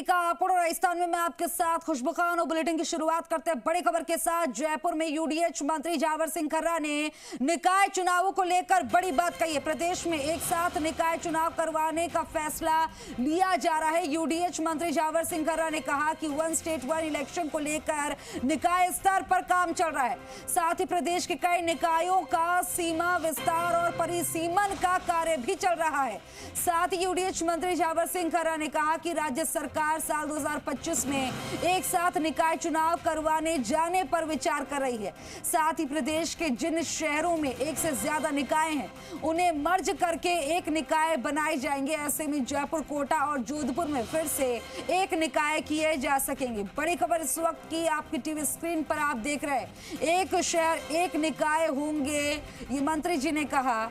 कापुर राजस्थान में मैं आपके साथ खुशबू खान और बुलेटिन की शुरुआत करते हैं बड़ी खबर के साथ। जयपुर में यूडीएच मंत्री जावर सिंह खर्रा ने निकाय चुनावों को लेकर बड़ी बात कही है। प्रदेश में एक साथ निकाय चुनाव करवाने का फैसला लिया जा रहा है। यूडीएच मंत्री जावर सिंह खर्रा ने कहा कि वन स्टेट वन इलेक्शन को लेकर निकाय स्तर पर काम चल रहा है। साथ ही प्रदेश के कई निकायों का सीमा विस्तार और परिसीमन का कार्य भी चल रहा है। साथ ही यूडीएच मंत्री जावर सिंह खर्रा ने कहा कि राज्य सरकार साल 2025 में एक साथ निकाय चुनाव करवाने जाने पर विचार कर रही है। साथ ही प्रदेश के जिन शहरों में एक से ज्यादा निकाय हैं उन्हें मर्ज करके एक निकाय बनाए जाएंगे। ऐसे में जयपुर, कोटा और जोधपुर में फिर से एक निकाय किए जा सकेंगे। बड़ी खबर इस वक्त की आपकी टीवी स्क्रीन पर आप देख रहे हैं। एक शहर एक निकाय होंगे, ये मंत्री जी ने कहा।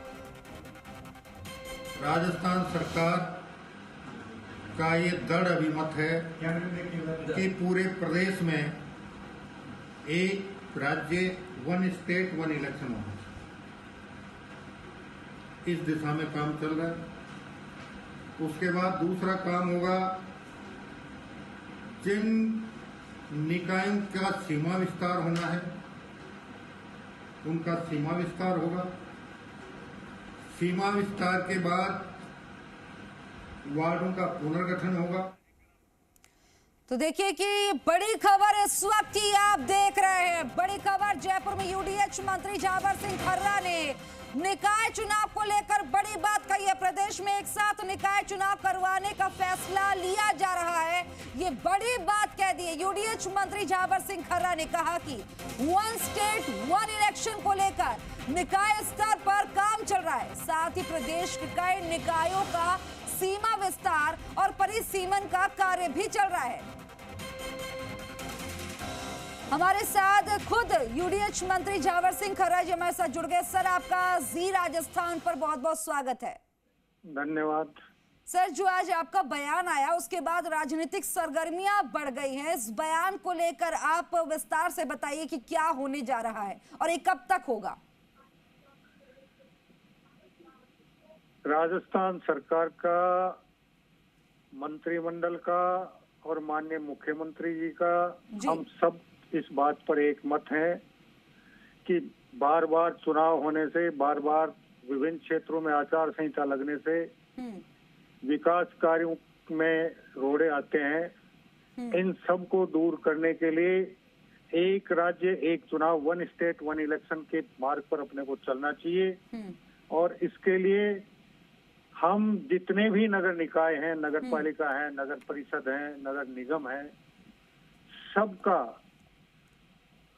राजस्थान सरकार का ये दृढ़ अभिमत है कि पूरे प्रदेश में एक राज्य वन स्टेट वन इलेक्शन होगा। इस दिशा में काम चल रहा है। उसके बाद दूसरा काम होगा, जिन निकायों का सीमा विस्तार होना है उनका सीमा विस्तार होगा। सीमा विस्तार के बाद वार्डों का पुनर्गठन होगा। तो देखिए कि बड़ी खबर इस वक्त की आप देख रहे हैं। बड़ी खबर, जयपुर में यूडीएच मंत्री जावर सिंह खर्रा ने निकाय चुनाव को लेकर बड़ी बात कही है। प्रदेश में एक साथ निकाय चुनाव करवाने का फैसला लिया जा रहा है, ये बड़ी बात कह दी है। यूडीएच मंत्री जावर सिंह खर्रा ने कहा कि वन स्टेट वन इलेक्शन को लेकर निकाय स्तर पर काम चल रहा है। साथ ही प्रदेश के कई निकायों का सीमा विस्तार और परिसीमन का कार्य भी चल रहा है। हमारे साथ खुद यूडीएच मंत्री जावर सिंह खर्रा जी हमारे साथ जुड़ गए। सर, आपका जी राजस्थान पर बहुत बहुत स्वागत है। धन्यवाद सर। जो आज आपका बयान आया उसके बाद राजनीतिक सरगर्मियां बढ़ गई हैं। इस बयान को लेकर आप विस्तार से बताइए कि क्या होने जा रहा है और ये कब तक होगा। राजस्थान सरकार का, मंत्रिमंडल का और माननीय मुख्यमंत्री जी का हम सब इस बात पर एक मत है कि बार बार चुनाव होने से, बार बार विभिन्न क्षेत्रों में आचार संहिता लगने से विकास कार्यों में रोड़े आते हैं। इन सब को दूर करने के लिए एक राज्य एक चुनाव, वन स्टेट वन इलेक्शन के मार्ग पर अपने को चलना चाहिए। और इसके लिए हम जितने भी नगर निकाय हैं, नगर पालिका है, नगर परिषद है, नगर निगम है, सबका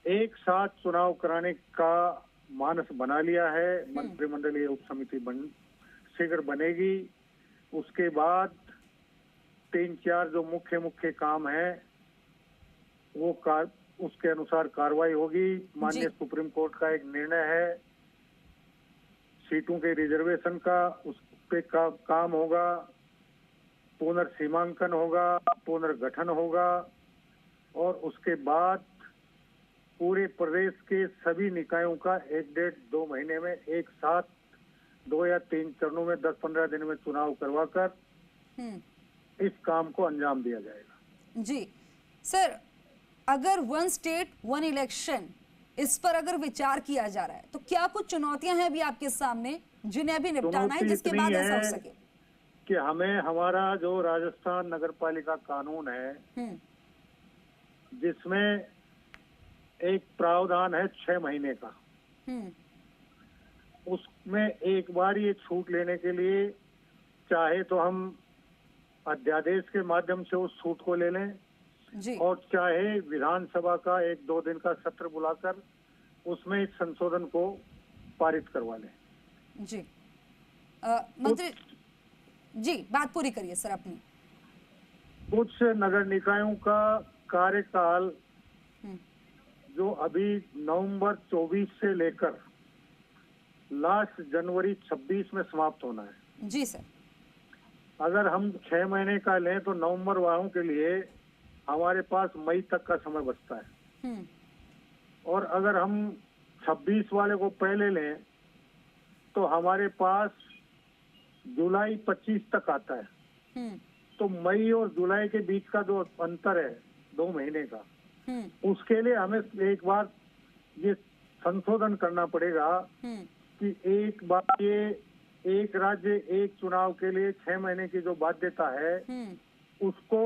एक साथ चुनाव कराने का मानस बना लिया है। मंत्रिमंडलीय उप समिति शीघ्र बनेगी। उसके बाद 3-4 जो मुख्य काम है वो उसके अनुसार कार्रवाई होगी। माननीय सुप्रीम कोर्ट का एक निर्णय है सीटों के रिजर्वेशन का, उस पे काम होगा। पुनर्सीमांकन होगा, पुनर्गठन होगा और उसके बाद पूरे प्रदेश के सभी निकायों का 1-1.5-2 महीने में एक साथ 2 या 3 चरणों में 10-15 दिन में चुनाव करवाकर इस काम को अंजाम दिया जाएगा। जी सर, अगर वन स्टेट वन इलेक्शन इस पर अगर विचार किया जा रहा है तो क्या कुछ चुनौतियां हैं अभी आपके सामने जिन्हें अभी निपटाना है, जिसके बाद ऐसा हो सके? कि हमें हमारा जो राजस्थान नगर पालिका कानून है जिसमें एक प्रावधान है 6 महीने का, उसमें एक बार ये छूट लेने के लिए चाहे तो हम अध्यादेश के माध्यम से उस छूट को ले लें जी। और चाहे विधानसभा का 1-2 दिन का सत्र बुलाकर उसमें इस संशोधन को पारित करवा लें। जी मंत्री जी, बात पूरी करिए सर अपनी। कुछ नगर निकायों का कार्यकाल जो अभी नवंबर 24 से लेकर लास्ट जनवरी 26 में समाप्त होना है। जी सर। अगर हम 6 महीने का लें तो नवंबर वालों के लिए हमारे पास मई तक का समय बचता है। और अगर हम 26 वाले को पहले लें तो हमारे पास जुलाई 25 तक आता है। तो मई और जुलाई के बीच का जो अंतर है 2 महीने का, उसके लिए हमें एक बार ये संशोधन करना पड़ेगा कि एक बार ये एक राज्य एक चुनाव के लिए 6 महीने की जो बाध्यता है उसको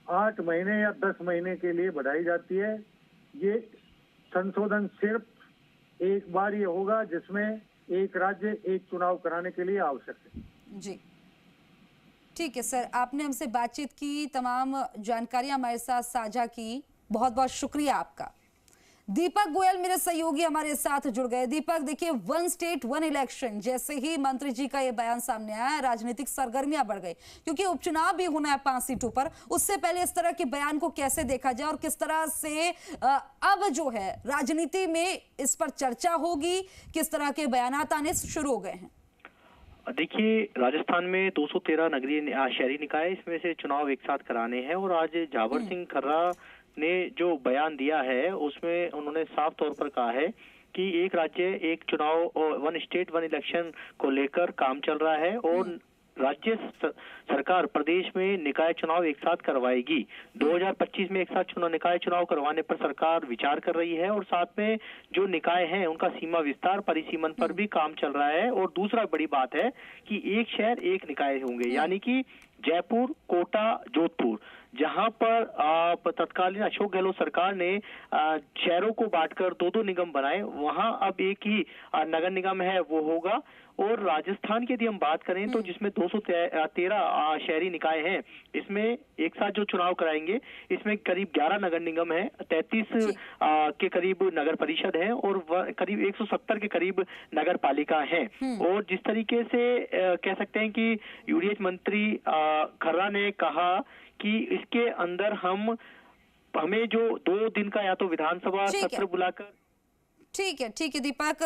8 महीने या 10 महीने के लिए बढ़ाई जाती है। ये संशोधन सिर्फ एक बार ये होगा जिसमें एक राज्य एक चुनाव कराने के लिए आवश्यक है। जी ठीक है सर, आपने हमसे बातचीत की, तमाम जानकारियां हमारे साथ साझा की, बहुत बहुत शुक्रिया आपका। दीपक गोयल मेरे सहयोगी हमारे साथ जुड़ गए। दीपक, देखिए, 1 स्टेट 1 इलेक्शन जैसे ही मंत्री जी का ये बयान सामने आया, राजनीतिक सरगर्मियां बढ़ गई, क्योंकि उपचुनाव भी होना है 5 सीटों पर। उससे पहले इस तरह के बयान को कैसे देखा जाए और किस तरह से अब जो है राजनीति में इस पर चर्चा होगी, किस तरह के बयान आने शुरू हो गए हैं? देखिए, राजस्थान में 213 नगरीय शहरी निकाय, इसमें से चुनाव एक साथ कराने हैं और आज जावर सिंह खर्रा ने जो बयान दिया है उसमें उन्होंने साफ तौर पर कहा है कि एक राज्य एक चुनाव और 1 स्टेट 1 इलेक्शन को लेकर काम चल रहा है और राज्य सरकार प्रदेश में निकाय चुनाव एक साथ करवाएगी। 2025 में एक साथ निकाय चुनाव करवाने पर सरकार विचार कर रही है और साथ में जो निकाय हैं उनका सीमा विस्तार परिसीमन पर भी काम चल रहा है। और दूसरा बड़ी बात है कि एक शहर एक निकाय होंगे, यानी कि जयपुर, कोटा, जोधपुर, जहां पर तत्कालीन अशोक गहलोत सरकार ने शहरों को बांटकर 2-2 निगम बनाए, वहां अब एक ही नगर निगम है वो होगा। और राजस्थान की यदि हम बात करें तो जिसमें 213 शहरी निकाय हैं, इसमें एक साथ जो चुनाव कराएंगे इसमें करीब 11 नगर निगम है, 33 के करीब नगर परिषद है और करीब 170 के करीब नगर पालिका है। और जिस तरीके से कह सकते हैं कि यूडीएच मंत्री खर्रा ने कहा कि इसके अंदर हमें जो 2 दिन का या तो विधानसभा सत्र बुलाकर। ठीक है दीपक,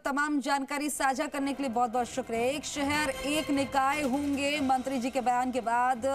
तमाम जानकारी साझा करने के लिए बहुत बहुत शुक्रिया। एक शहर एक निकाय होंगे, मंत्री जी के बयान के बाद